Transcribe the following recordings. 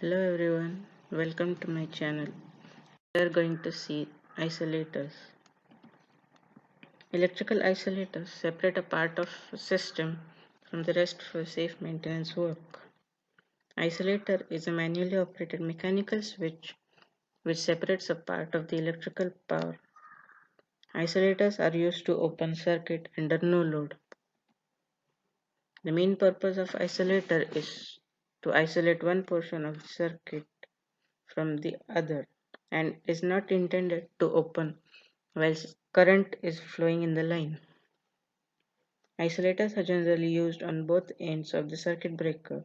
Hello everyone, welcome to my channel. We are going to see isolators. Electrical isolators separate a part of a system from the rest for safe maintenance work. Isolator is a manually operated mechanical switch which separates a part of the electrical power. Isolators are used to open circuit under no load. The main purpose of isolator is to isolate one portion of the circuit from the other and is not intended to open while current is flowing in the line. Isolators are generally used on both ends of the circuit breaker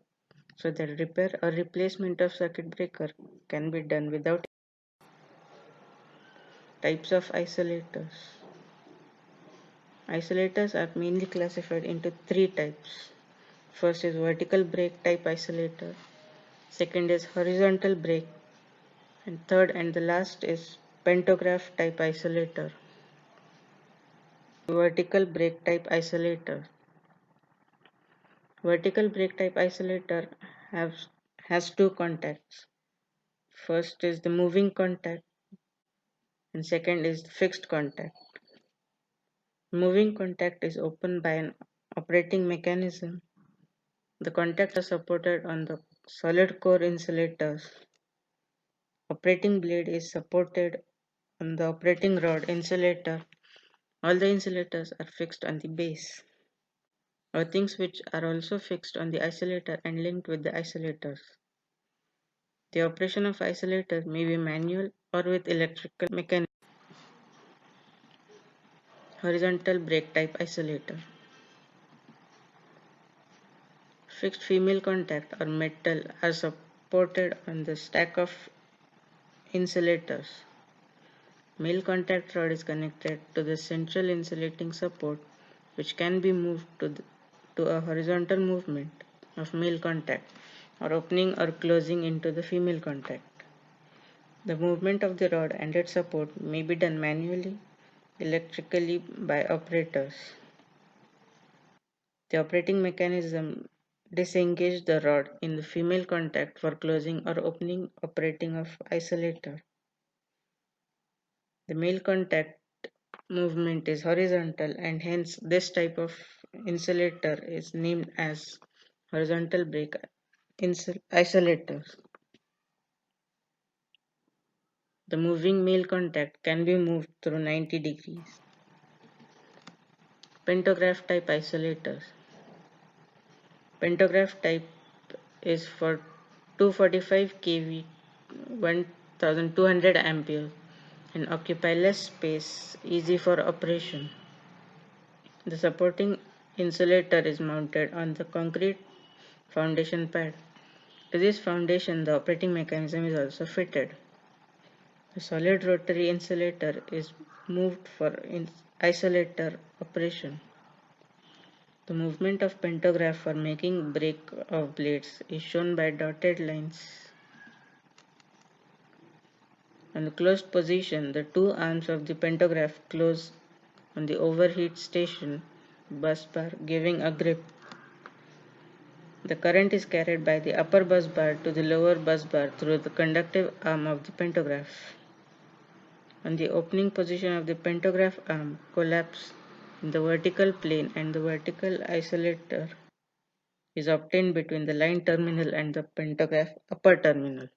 so that repair or replacement of circuit breaker can be done without. Types of isolators. Isolators are mainly classified into three types. First is vertical brake type isolator, second is horizontal brake, and third and the last is pantograph type isolator. Vertical brake type isolator. Vertical brake type isolator has two contacts. First is the moving contact and second is the fixed contact. Moving contact is opened by an operating mechanism. The contacts are supported on the solid core insulators. Operating blade is supported on the operating rod insulator. All the insulators are fixed on the base. Earthing switch are also fixed on the isolator and linked with the isolators. The operation of isolator may be manual or with electrical mechanism. Horizontal brake type isolator. Fixed female contact or metal are supported on the stack of insulators. Male contact rod is connected to the central insulating support, which can be moved to a horizontal movement of male contact or opening or closing into the female contact. The movement of the rod and its support may be done manually, electrically by operators. The operating mechanism disengage the rod in the female contact for closing or opening operating of isolator. The male contact movement is horizontal and hence this type of insulator is named as horizontal brake isolators. The moving male contact can be moved through 90 degrees. Pantograph type isolators. Pantograph type is for 245 kV 1200 ampere and occupy less space, easy for operation. The supporting insulator is mounted on the concrete foundation pad. To this foundation, the operating mechanism is also fitted. The solid rotary insulator is moved for isolator operation. The movement of pantograph for making break of blades is shown by dotted lines. On the closed position, the two arms of the pantograph close on the overheat station bus bar, giving a grip. The current is carried by the upper bus bar to the lower bus bar through the conductive arm of the pantograph. On the opening position of the pantograph arm, collapse in the vertical plane and the vertical isolator is obtained between the line terminal and the pantograph upper terminal.